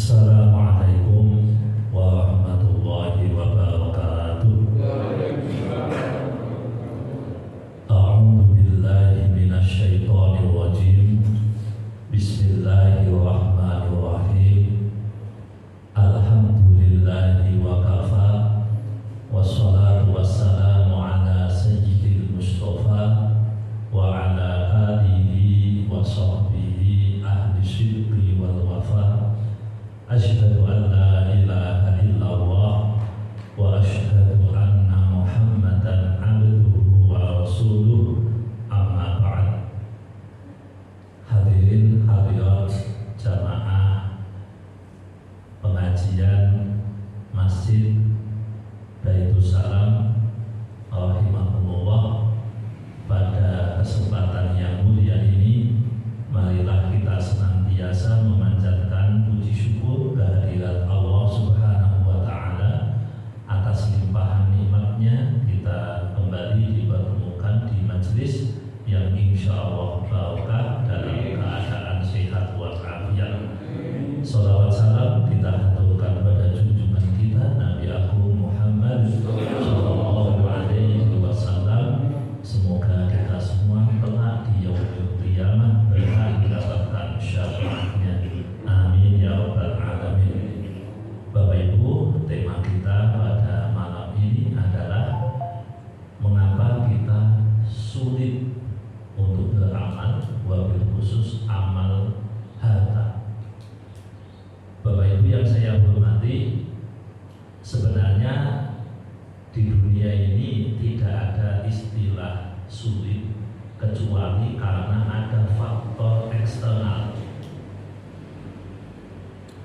Assalamualaikum warahmatullahi wabarakatuh. A'udzu billahi minasyaitonir rajim. Bismillahirrahmanirrahim. Alhamdulillahi wa kafa. Wassalatu wassalamu ala sayyidil mustafa wa ala alihi wa sahbihi ahli syirki wal wafa. Asyhadu an la ilaha illallah wa asyhadu anna Muhammadan abduhu wa rasuluh, amma ba'd. Hadirin hadirat jamaah pengajian Masjid Baitus Salam rahimahumullah, pada kesempatan yang mulia ini marilah kita senantiasa memanjatkan puji syukur kehadirat Allah Subhanahu wa Ta'ala atas limpahan nikmatnya kita kembali dipertemukan di majelis yang insya Allah barokah dalam keadaan sehat walafiat. Salawat salam kita haturkan pada junjungan kita Nabi Agung Muhammad Sallallahu Alaihi Wasallam. Semoga kita semua kelak di yaumul qiyamah berhak mendapatkan syafaatnya. Amin ya rabbal alamin. Bapak Ibu, tema kita pada malam ini adalah mengapa kita sulit untuk beramal, wabil khusus amal harta. Bapak Ibu yang saya hormati, sebenarnya di dunia ini tidak ada istilah sulit kecuali karena ada faktor eksternal.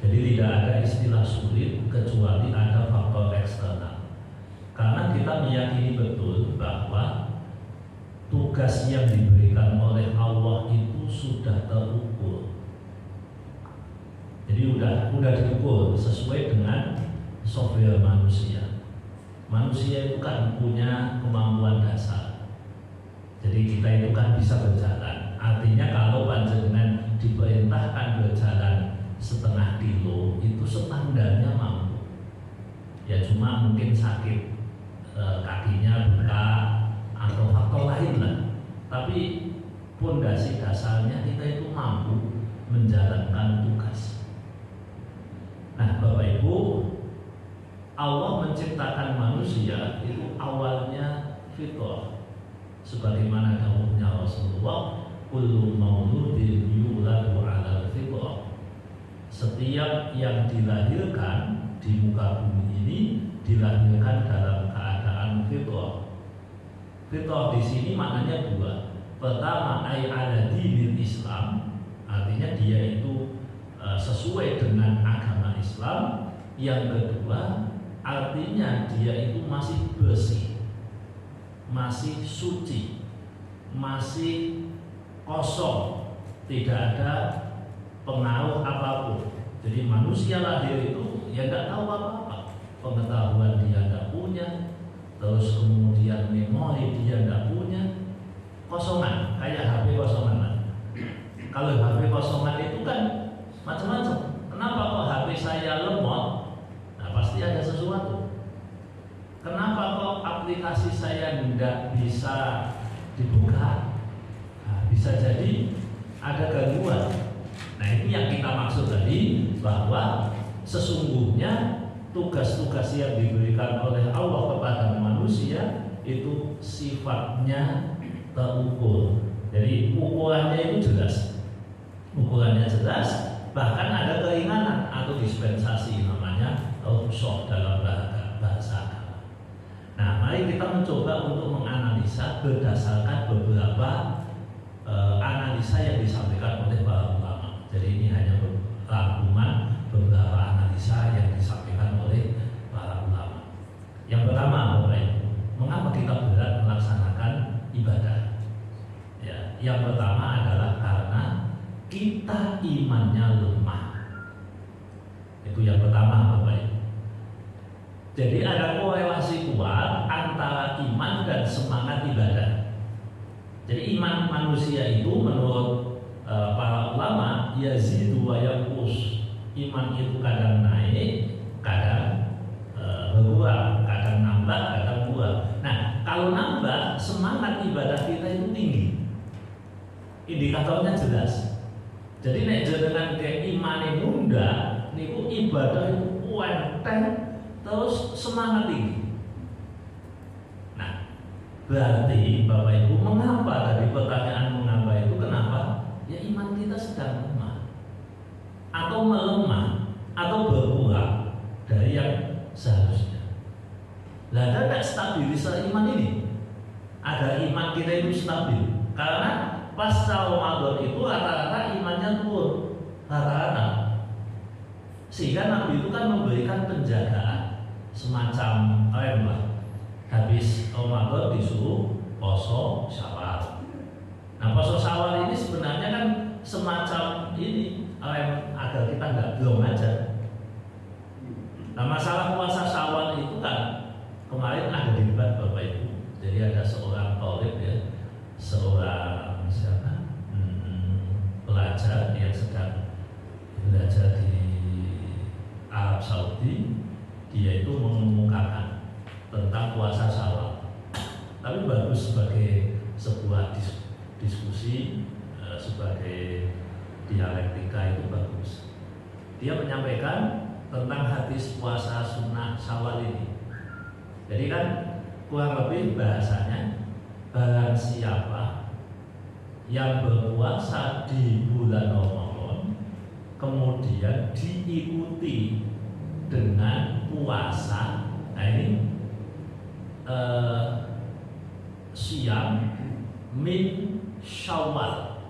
Jadi tidak ada istilah sulit kecuali ada faktor eksternal. Karena kita meyakini betul bahwa tugas yang diberikan oleh Allah itu sudah terukur. Jadi udah diukur sesuai dengan software manusia. Manusia itu kan punya kemampuan dasar. Jadi kita itu kan bisa berjalan. Artinya kalau panjenengan diperintahkan berjalan setengah kilo itu standarnya mampu. Ya cuma mungkin sakit kakinya buka atau faktor lain lah. Tapi pondasi dasarnya kita itu mampu menjalankan tugas. Nah, Bapak Ibu, Allah menciptakan manusia itu awalnya fitrah. Sebagaimana dawuhnya Rasulullah, kullu mauludin yuladu 'alal fitrah. Setiap yang dilahirkan di muka bumi ini dilahirkan dalam keadaan fitrah. Fitrah di sini maknanya dua. Pertama, ay ala dinil Islam, artinya dia itu sesuai dengan agama Islam. Yang kedua, artinya dia itu masih bersih, masih suci, masih kosong, tidak ada pengaruh apapun. Jadi manusia lahir itu ya nggak tahu apa-apa, pengetahuan dia nggak punya, terus kemudian memori dia nggak punya, kosongan, kayak HP kosongan. Kalau HP kosongan itu kan macam-macam. Kenapa kok HP saya lemot? Nah pasti ada sesuatu. Kenapa kok aplikasi saya tidak bisa dibuka? Nah, bisa jadi ada gangguan. Nah ini yang kita maksud tadi, bahwa sesungguhnya tugas-tugas yang diberikan oleh Allah kepada manusia itu sifatnya terukur. Jadi ukurannya itu jelas. Ukurannya jelas, bahkan ada keringanan atau dispensasi, namanya rukhsah dalam bahasa agama. Nah, mari kita mencoba untuk menganalisa berdasarkan beberapa analisa yang disampaikan oleh para ulama. Jadi ini hanya rangkuman beberapa analisa yang disampaikan oleh para ulama. Yang pertama, Bapak Ibu, mengapa kita berat melaksanakan ibadah? Ya, yang pertama adalah karena kita imannya lemah. Itu yang pertama, Bapak Ibu. Jadi ada korelasi kuat antara iman dan semangat ibadah. Jadi iman manusia itu menurut para ulama yazidu wa yanqus. iman itu kadang naik, kadang berkurang, kadang nambah, kadang kurang. Nah, kalau nambah, semangat ibadah kita itu tinggi. Indikatornya jelas. Jadi nek jenengan ke imane munda, niku ibadah itu enteng, terus semangat tinggi. Nah, berarti Bapak Ibu, mengapa tadi pertanyaan mengapa itu kenapa? Ya iman kita sedang lemah, atau melemah, atau berkurang dari yang seharusnya. Lah ada nggak stabilisasi iman ini? Agar iman kita itu stabil. Karena pasca Ramadan itu rata-rata imannya turun, rata-rata. Sehingga Nabi itu kan memberikan penjagaan semacam rem lah. Habis Ramadan disuruh poso Syawal. Nah, poso Syawal ini sebenarnya kan semacam ini rem agar kita nggak belum aja. Nah, masalah puasa Syawal itu kan kemarin ada debat Bapak Ibu. Jadi ada seorang thalib ya, seorang siapa? Pelajar yang sedang belajar di Arab Saudi. Dia itu mengemukakan tentang puasa Syawal. Tapi bagus sebagai sebuah diskusi, sebagai dialektika itu bagus. Dia menyampaikan tentang hadis puasa sunnah Syawal ini. Jadi kan kurang lebih bahasanya, barang siapa yang berpuasa di bulan Ramadan kemudian diikuti dengan puasa, nah ini siam min Syawal.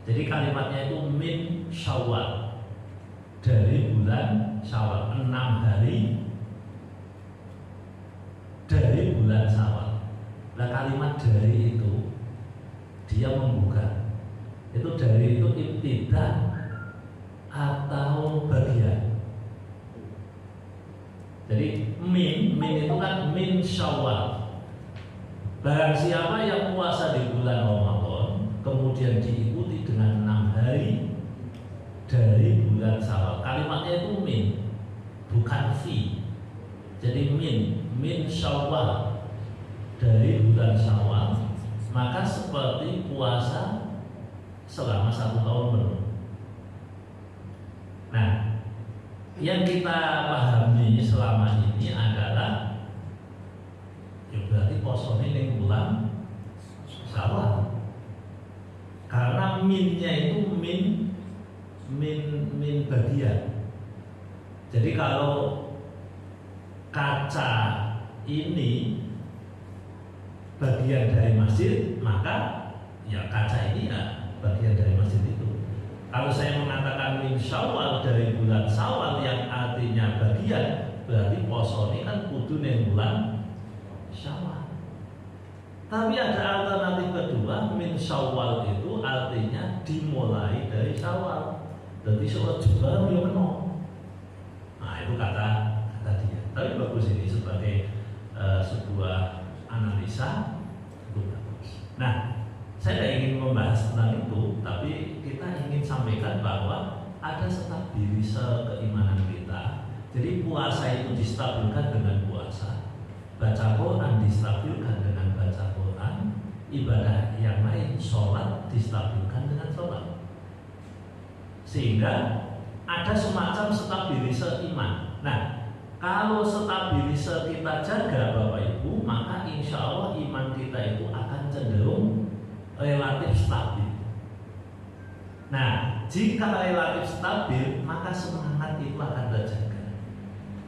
Jadi kalimatnya itu min Syawal, dari bulan Syawal, 6 hari dari bulan Syawal. Nah, kalimat dari itu dia membuka. Itu dari itu ibtidah atau bagian. Jadi min itu kan min Syawal. Barang siapa yang puasa di bulan Ramadan kemudian diikuti dengan 6 hari dari bulan Syawal. Kalimatnya itu min, bukan fi. Jadi min Syawal, dari bulan Syawal, maka seperti puasa selama 1 tahun penuh. Nah, yang kita pahami selama ini adalah ya berarti poso ini bulan Syawal. Karena minnya itu min bagian. Jadi kalau kaca ini bagian dari masjid, maka ya kaca ini ya bagian dari masjid itu. Kalau saya mengatakan min Syawal, dari bulan Syawal yang artinya bagian, berarti poso ini kan kudu ning bulan Syawal. Tapi ada alternatif kedua, min Syawal itu artinya dimulai dari Syawal. Jadi sholat juga belum penuh. Nah, itu kata dia. Tapi bagus ini sebagai sebuah analisa itu bagus. Nah, saya tidak ingin membahas tentang itu, tapi kita ingin sampaikan bahwa ada stabilisasi keimanan kita. Jadi puasa itu distabilkan dengan puasa, baca Quran distabilkan dengan baca Quran, ibadah yang lain, sholat distabilkan dengan sholat. Sehingga ada semacam stabilisasi iman. Nah, kalau stabilisasi kita jaga Bapak Ibu, maka insya Allah iman kita itu akan cenderung relatif stabil. Nah, jika relatif stabil, maka semangat itu akan terjaga.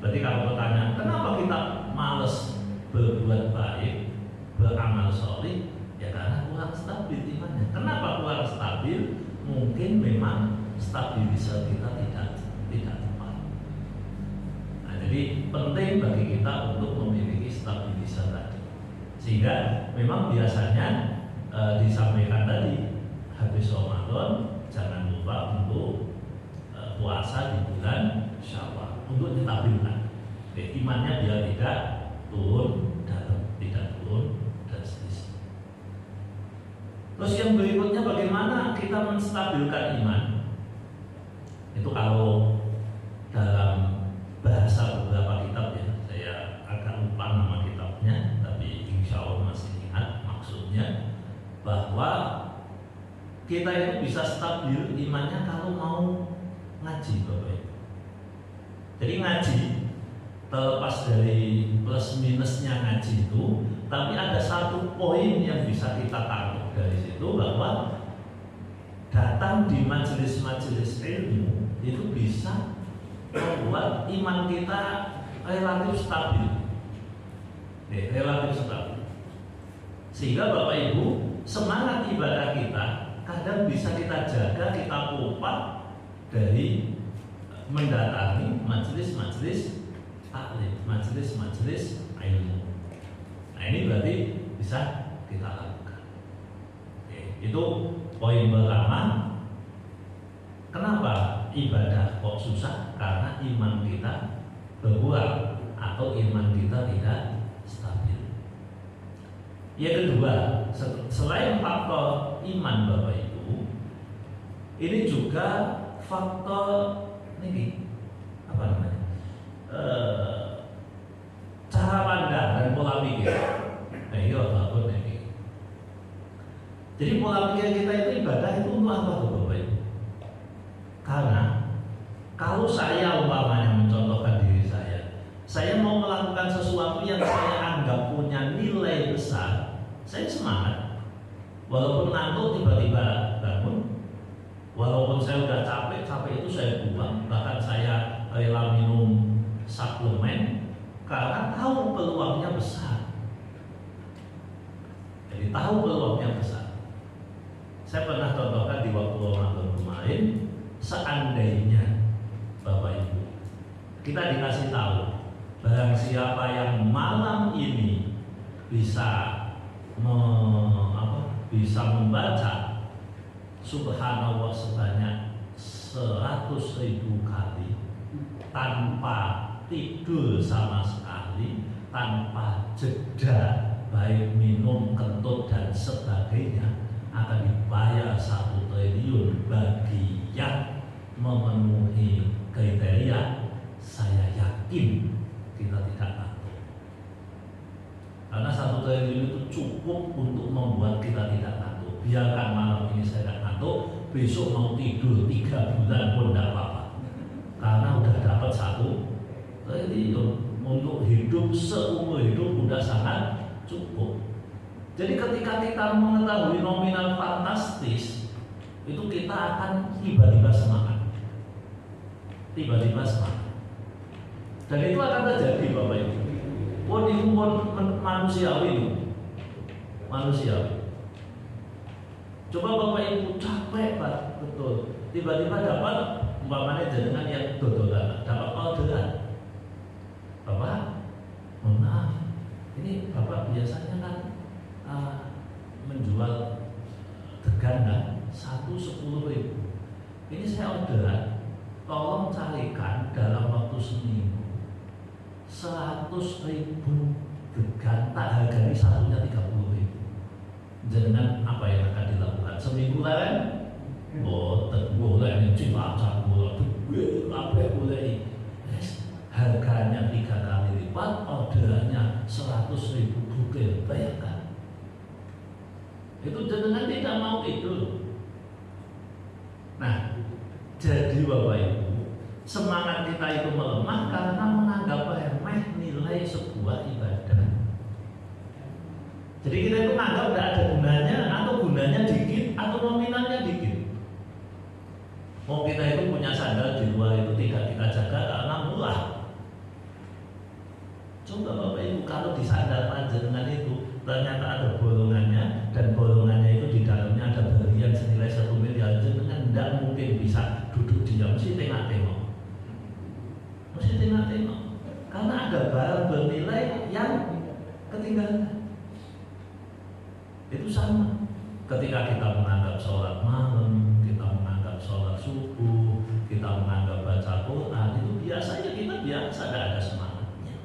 Berarti kalau pertanyaan, kenapa kita males berbuat baik, beramal sholih? Ya karena kurang stabil imannya. Kenapa kurang stabil? Mungkin memang stabilisasi kita tidak tepat. Nah, jadi penting bagi kita untuk memiliki stabilisasi tadi. Sehingga memang biasanya disampaikan tadi, habis Ramadan jangan lupa untuk puasa di bulan Syawal untuk ditabilkan. Imannya biar tidak turun dan seterusnya. Terus yang berikutnya, bagaimana kita menstabilkan iman? Itu kalau kita itu bisa stabil imannya kalau mau ngaji, Bapak Ibu. Jadi ngaji, terlepas dari plus minusnya ngaji itu, tapi ada satu poin yang bisa kita tangkap dari situ, bahwa datang di majelis-majelis ilmu itu bisa membuat iman kita relatif stabil, relatif stabil. Sehingga Bapak Ibu, semangat ibadah kita kadang bisa kita jaga, kita pompa dari mendatangi majelis-majelis taklim, majelis-majelis ilmu. Nah, ini berarti bisa kita lakukan. Oke, itu poin pertama. Kenapa ibadah kok susah? Karena iman kita berkurang atau iman kita tidak stabil. Yang kedua, selain faktor iman Bapak Ibu, ini juga faktor ini apa namanya? Cara pandang dan pola pikir. Iya, bagus ini. Jadi pola pikir kita itu ibadah itu untuk apa tuh Bapak Ibu? Karena kalau saya umpamanya mencontohkan diri saya mau melakukan sesuatu yang saya anggap punya nilai besar, saya semangat. Walaupun ngantuk tiba-tiba bangun, walaupun saya udah capek itu saya buang, bahkan saya rela minum suplemen karena tahu peluangnya besar. Jadi tahu peluangnya besar. Saya pernah contohkan di waktu Ramadan kemarin, seandainya Bapak Ibu kita dikasih tahu barang siapa yang malam ini bisa membaca Subhanallah sebanyak 100.000 kali tanpa tidur sama sekali, tanpa jeda baik minum, kentut dan sebagainya, akan dibayar 1 triliun bagi yang memenuhi kriteria. Saya yakin kita tidak ngantuk, karena 1 triliun itu cukup untuk membuat kita tidak ngantuk. Biarkan malam ini saya tidak ngantuk, besok mau tidur 3 bulan pun tidak apa-apa, karena udah dapat 1 triliun untuk hidup seumur hidup, udah sangat cukup. Jadi ketika kita mengetahui nominal fantastis, itu kita akan tiba-tiba semangat, dan itu akan terjadi Bapak Ibu. Itu manusiawi. Coba Bapak Ibu capek Pak, betul. Tiba-tiba dapat umpamanya jenengan yang dodolan, dapat orderan. Bapak, mohon maaf, ini Bapak biasanya kan menjual degan kan 110.000. Ini saya orderan, tolong carikan dalam waktu seminggu 100.000 degan, tak hargai satunya 30.000. Jangan apa yang akan dilakukan seminggu kan? Boleh ini cilacap, boleh harganya 3 kali lipat, orderannya 100.000 butir, bayangkan. Itu jangan tidak mau itu. Nah, jadi Bapak Ibu, semangat kita itu melemah karena menganggap remeh nilai sebuah ibadah. Jadi kita itu menganggap tidak ada gunanya, atau gunanya dikit, atau nominalnya dikit. Mau kita itu punya sandal di luar itu tidak kita jaga karena murah. Coba Bapak Ibu, kalau di sandal panjenengan itu ternyata ada bolongannya, dan bolongannya itu di dalamnya ada berlian senilai 1 miliar, jenengan tidak mungkin bisa duduk diam, mesti tengok-tengok. Karena ada barang bernilai yang ketinggalan. Itu sama. Ketika kita menganggap sholat malam, kita menganggap sholat subuh, kita menganggap baca Quran, itu biasanya kita biasa, tidak ada semangatnya.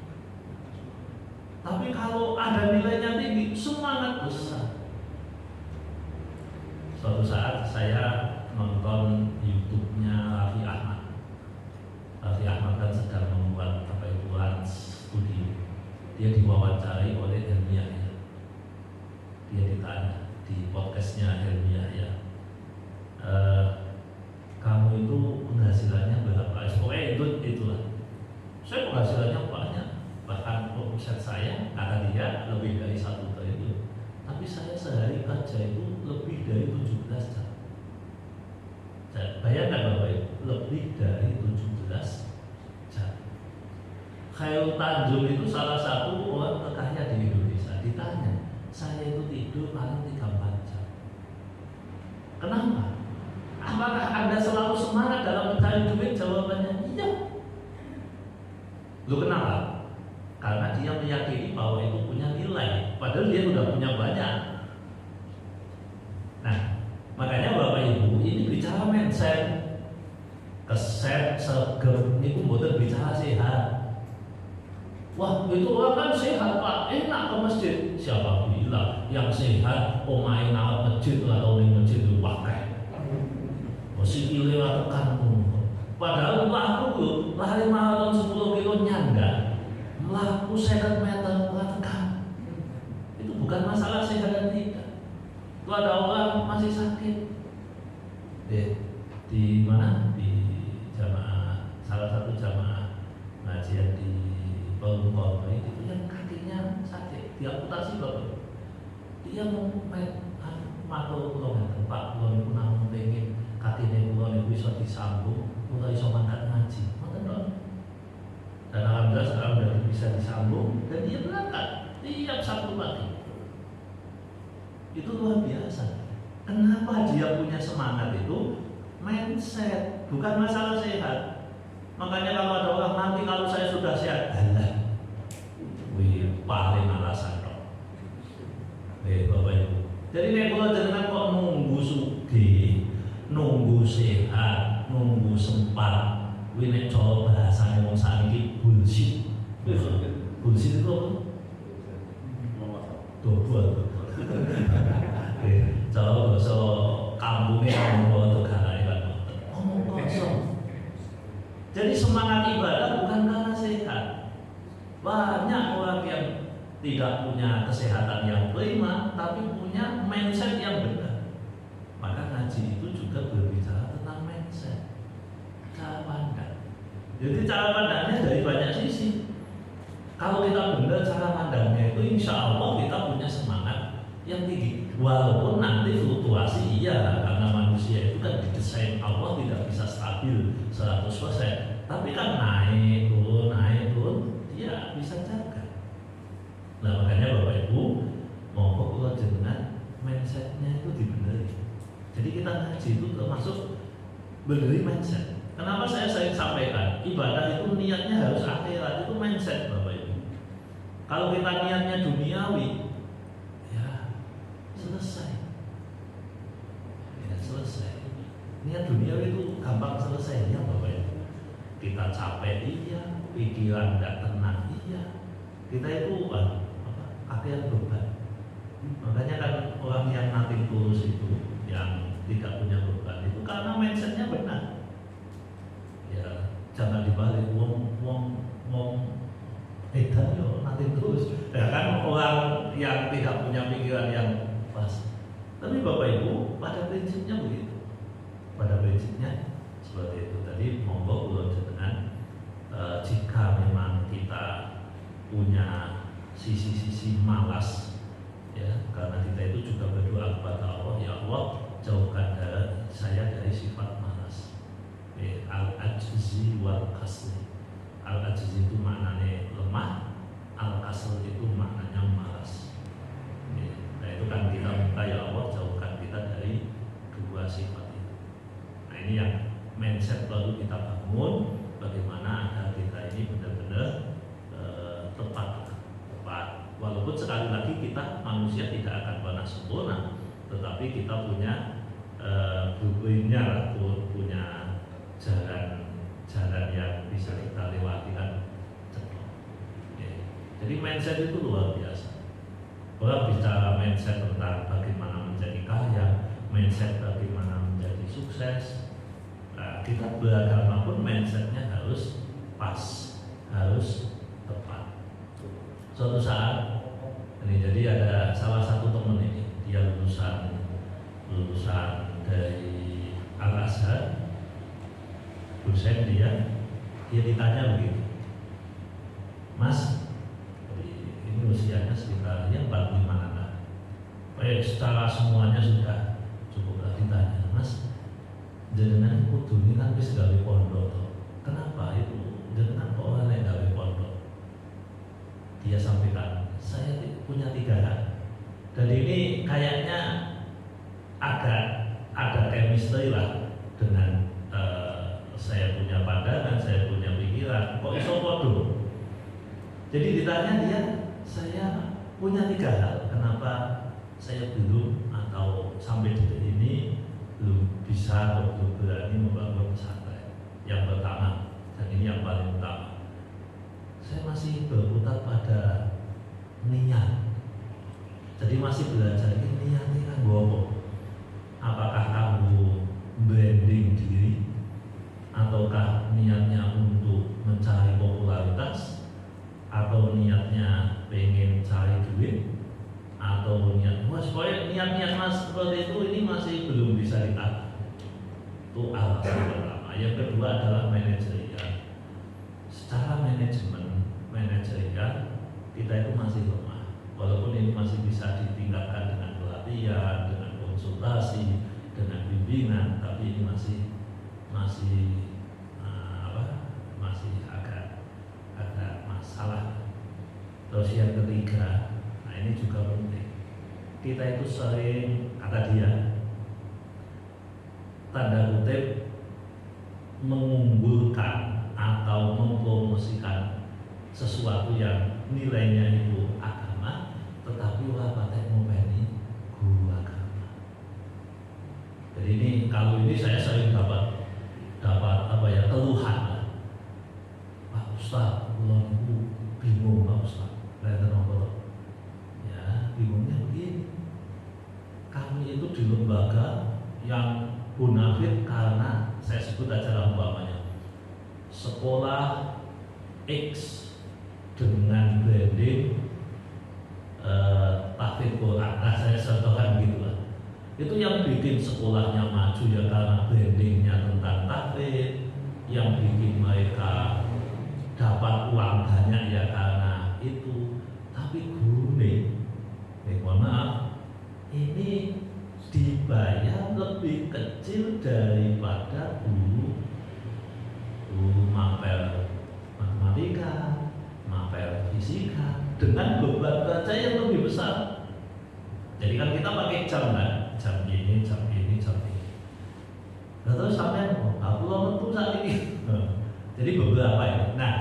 Tapi kalau ada nilainya tinggi, semangat besar. Suatu saat saya nonton YouTube-nya Raffi Ahmad. Raffi Ahmad kan sedang membuat studi. Dia diwawancarai oleh Helmi Yahya. Dia ditanya di podcastnya Helmi Yahya, kamu itu penghasilannya berapa? Pokoknya itulah. Saya penghasilannya banyak, bahkan omset saya kata dia lebih dari 1 triliun. Tapi saya sehari kerja itu lebih dari 17 jam. Bayangkan Bapak Ibu, lebih dari 17 jam. Khairul Tanjung itu salah satu orang terkaya di Indonesia. Ditanya, saya itu tidur paling 3-4 jam. Kenapa? Apakah Anda selalu semangat dalam mencari duit? Jawabannya iya. Lu kenapa? Karena dia meyakini bahwa itu punya nilai, padahal dia sudah punya banyak. Nah, makanya Bapak Ibu ini bicara mindset, keset, seger, itu bukan bicara sehat. Wah, itu orang kan sehat Pak, enak ke masjid. Siapa bilang yang sehat omahe nang masjid atau di masjid itu pakai? Sikile ora tekan. Padahal mlaku lari maraton 10 kilo nyanda. Mlaku 50 meter ora tekan. Itu bukan masalah sehat dan tidak. Itu ada orang masih sakit. Di mana? Di jamaah, salah satu jamaah ngajian di Bogor itu yang kakinya sakit, diamputasi Bapak. Dia mau matur kula ngeten Pak, kula niku namung pengin kakine kula niku bisa disambung, kula iso mangkat ngaji. Ngoten lho. Dan alhamdulillah sekarang sudah bisa disambung dan dia berangkat tiap Sabtu pagi. Itu luar biasa. Kenapa dia punya semangat itu? Mindset, bukan masalah sehat. Makanya kalau ada orang nanti kalau saya sudah sehat, alah, wih paling alasan dong. Bapak Ibu. Jadi nek kula jenengan kok nunggu sugih, nunggu sehat, nunggu sempat, kuwi nek cara bahasane wong sakniki bullshit. Bullshit itu apa? Dobel. Cara bahasa kampungnya ngomong tegalane kan. Ngomong kosong. Jadi semangat ibadah bukan karena sehat. Banyak orang yang tidak punya kesehatan yang prima, tapi punya mindset yang benar. Maka ngaji itu juga berbicara tentang mindset, cara pandang. Jadi cara pandangnya dari banyak sisi. Kalau kita benar cara pandangnya itu, insya Allah kita punya semangat yang tinggi. Walaupun nanti fluktuasi iya, karena manusia itu kan didesain Allah tidak bisa stabil 100%. Tapi kan naik turun, dia bisa jaga. Nah makanya Bapak Ibu monggo kula jenengan mindsetnya itu dibeneri. Jadi kita ngaji itu termasuk beneri mindset. Kenapa saya sering sampaikan ibadah itu niatnya harus akhirat, itu mindset Bapak Ibu. Kalau kita niatnya duniawi, ya selesai. Ya selesai. Niat duniawi itu gampang selesai ya Bapak Ibu. Kita capek iya, pikiran tidak tenang iya. Kita itu akhirnya beban. Makanya kan orang yang nating tulus itu, yang tidak punya beban itu karena mindsetnya benar. Ya jangan dibalik, wong edan yo nating tulus. Ya kan orang yang tidak punya pikiran yang pas. Tapi Bapak Ibu pada prinsipnya begitu. Pada prinsipnya seperti itu. Tadi monggo kula jenengan jika memang kita punya sisi-sisi malas, ya karena kita itu juga berdoa kepada Allah, ya Allah jauhkan saya dari sifat malas. Al-ajzi wal kasli. Al-ajzi itu maknanya lemah, al-kasl itu maknanya malas. Nah itu kan kita minta ya Allah jauhkan kita dari dua sifat itu. Nah ini yang mindset baru kita bangun, bagaimana agar kita ini benar-benar tepat. Walaupun sekali lagi kita manusia tidak akan pernah sempurna, tetapi kita punya blueprintnya, punya jalan yang bisa kita lewati kan. Jadi mindset itu luar biasa. Orang bicara mindset tentang bagaimana menjadi kaya, mindset bagaimana menjadi sukses. Nah, kita beragama pun mindsetnya harus pas, harus tepat. Suatu saat ini jadi ada salah satu teman ini, dia lulusan dari Al-Azhar, dosen dia ditanya begitu, Mas, ini usianya sekitar ya 45 anak, secara semuanya sudah cukup lah. Ditanya, Mas, jenengan kudu ini kan wis gawe pondok, kenapa itu jenengan kok ora nek gawe pondok? Dia sampaikan, saya punya 3 hal, dan ini kayaknya agak ada chemistry lah dengan saya punya pandangan, saya punya pikiran, kok iso podo. Jadi ditanya dia, saya punya 3 hal kenapa saya belum atau sampai detik ini belum bisa atau belum berani membangun pesantren. Yang pertama, dan ini yang paling utama, saya masih berputar pada niat. Jadi masih belajar ini niatnya kan bohong. Apakah kamu branding diri, ataukah niatnya untuk mencari popularitas, atau niatnya pengen cari duit, atau mas pokoknya niat-niat mas seperti itu, ini masih belum bisa ditata. Itu alasan pertama. Yang kedua adalah manajerial. Secara manajerial kita itu masih lemah, walaupun ini masih bisa ditingkatkan dengan pelatihan, dengan konsultasi, dengan bimbingan, tapi ini masih agak masalah. Terus yang ketiga, nah ini juga penting, kita itu sering, kata dia, tanda kutip mengunggulkan atau mempromosikan sesuatu yang nilainya itu agama, tetapi ora patek ngopeni guru agama. Jadi ini kalau ini saya sering dapat keluhan. Pak Ustaz, kula niku bingung Pak Ustaz. Ya, bingungnya begini. Kami itu di lembaga yang bonafit karena saya sebut aja umpamanya sekolah X dengan branding tahfidz Quran. Nah, saya contohkan gitu lah. Itu yang bikin sekolahnya maju ya karena brandingnya tentang tahfidz, yang bikin mereka dapat uang banyak ya karena itu. Tapi guru mohon maaf, ini dibayar lebih kecil daripada guru mapel matematika, mapel fisika, dengan beban kerja yang lebih besar. Jadi kan kita pakai jam kan, jam ini. Nah, terus sampai aku mentu saat ini. Jadi beberapa ini. Nah,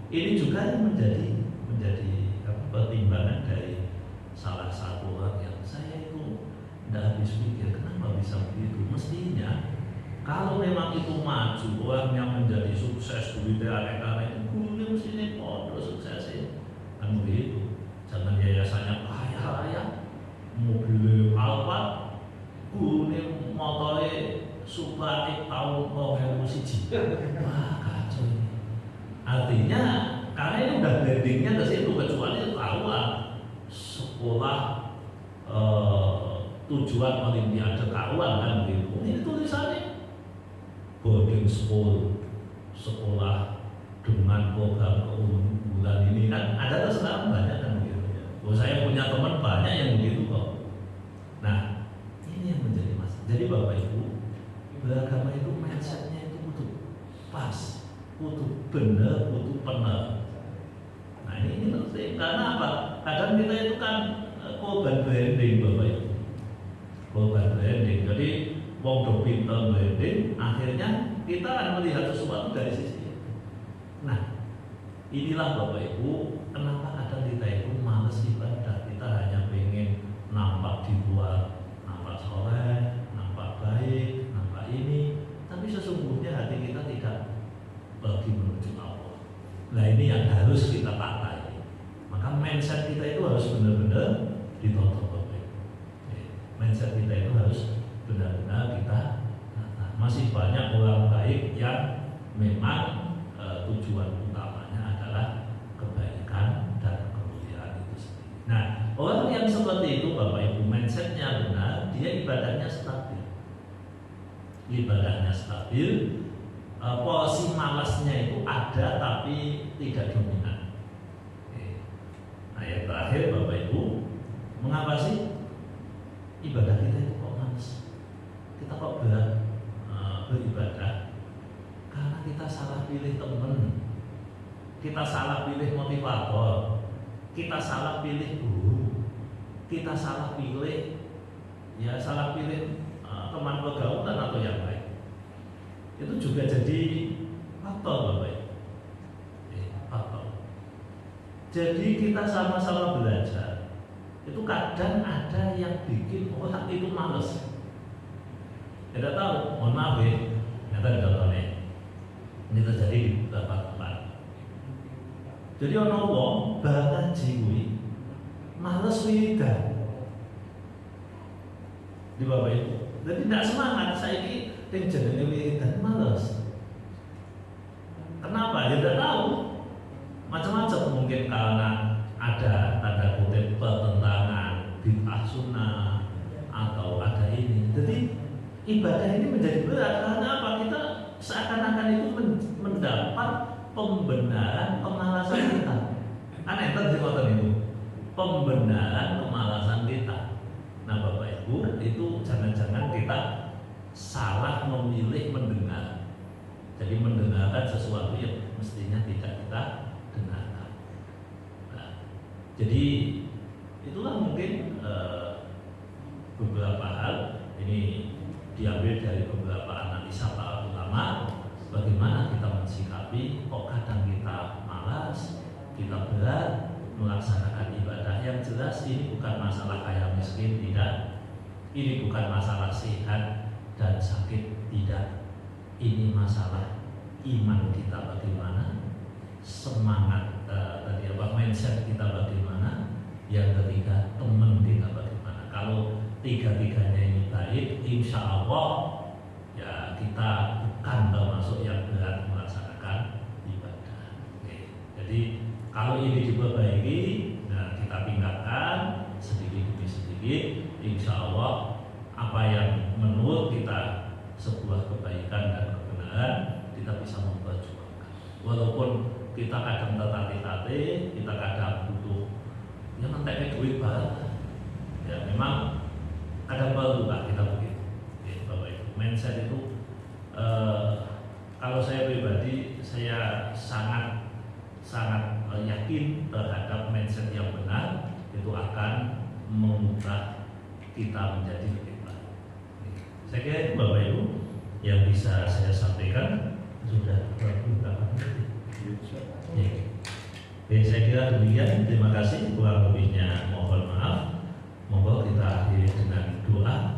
ini juga menjadi pertimbangan dari salah satu orang yang saya itu tidak habis pikir kenapa bisa begitu. Mestinya kalau memang itu maju, orang yang menjadi sukses duitnya aneka itu gurunya mestinya pondok suksesnya kan begitu. Jangan yayasannya kaya raya, mobil Alphard, gurunya motornya Supra tahun 2001. Wah, kacau ini. Artinya karena ini udah brandingnya ke situ, kecuali tahuan sekolah tujuan olimpiade tahuan kan begitu. Ini tulisannya boarding school, sekolah dengan program keunggulan ini kan ada sekarang banyak kan begitu ya. Saya punya teman banyak yang begitu kok. Nah, ini yang menjadi masalah. Jadi Bapak Ibu, beragama itu mindsetnya itu butuh pas, butuh benar, butuh benar. Nah ini penting karena apa? Kadang kita itu kan korban branding Bapak Ibu, korban branding. Jadi wong do pinter branding, akhirnya kita akan melihat sesuatu dari sisi itu. Nah inilah Bapak Ibu, kenapa kadang kita itu males ibadah, kita hanya pengen nampak di luar, nampak soleh, nampak baik, nampak ini, tapi sesungguhnya hati kita tidak pergi menuju Allah. Nah ini yang harus kita pakai. Maka mindset kita itu harus benar-benar ditotok Bapak Ibu. Mindset kita itu harus benar-benar kita tata. Masih banyak orang baik yang memang tujuan utamanya adalah kebaikan dan kemuliaan itu sendiri. Nah orang yang seperti itu Bapak Ibu, mindsetnya benar, dia ibadahnya stabil. Ibadahnya stabil, porsi malasnya itu ada tapi tidak dominan. Nah yang terakhir Bapak Ibu, mengapa sih ibadah kita itu kok malas? Kita kok berat beribadah? Karena kita salah pilih teman, kita salah pilih motivator, kita salah pilih guru, kita salah pilih teman pergaulan atau yang lain. Itu juga jadi faktor Bapak Ibu. Faktor. Jadi kita sama-sama belajar. Itu kadang ada yang bikin orang itu males. Tidak tahu, mohon maaf ya, ternyata contohnya ini terjadi di beberapa tempat. Jadi orang wong bahkan jiwi males wiridan di Bapak Ibu. Jadi tidak semangat, saya ini yang jenenge wiridan males. Kenapa? Ya tidak tahu. Macam-macam, mungkin karena ada tanda kutip pertentangan bid'ah sunnah atau ada ini. Jadi ibadah ini menjadi berat karena apa? Kita seakan-akan itu mendapat pembenaran kemalasan kita. Kan enten itu pembenaran kemalasan kita. Nah Bapak Ibu, itu jangan-jangan kita salah memilih mendengar. Jadi mendengarkan sesuatu yang mestinya tidak kita dengarkan. Nah, jadi itulah mungkin beberapa hal ini diambil dari beberapa analisa para ulama. Bagaimana kita mensikapi kok kadang kita malas, kita berat melaksanakan ibadah. Yang jelas ini bukan masalah kaya miskin, tidak. Ini bukan masalah sehat dan sakit, tidak. Ini masalah iman kita bagaimana, semangat mindset kita bagaimana, yang ketiga teman kita bagaimana. Kalau tiga-tiganya ini baik, insya Allah ya kita bukan termasuk yang berat melaksanakan ibadah. Oke. Jadi kalau ini diperbaiki, nah kita tingkatkan sedikit demi sedikit, insya Allah apa yang menurut kita sebuah kebaikan dan kebenaran kita bisa memperjuangkan. Walaupun kita kadang tertatih-tatih, kita kadang butuh yang mentek duit banget. Ya memang kadang perlu kita begitu. Ya, Bapak Ibu, mindset itu kalau saya pribadi saya sangat yakin terhadap mindset yang benar itu akan mengubah kita menjadi lebih baik. Saya kira itu Bapak Ibu yang bisa saya sampaikan. Sudah berapa menit? Ya. Oke, saya kira demikian. Terima kasih. Kurang lebihnya mohon maaf. Monggo kita akhiri dengan doa.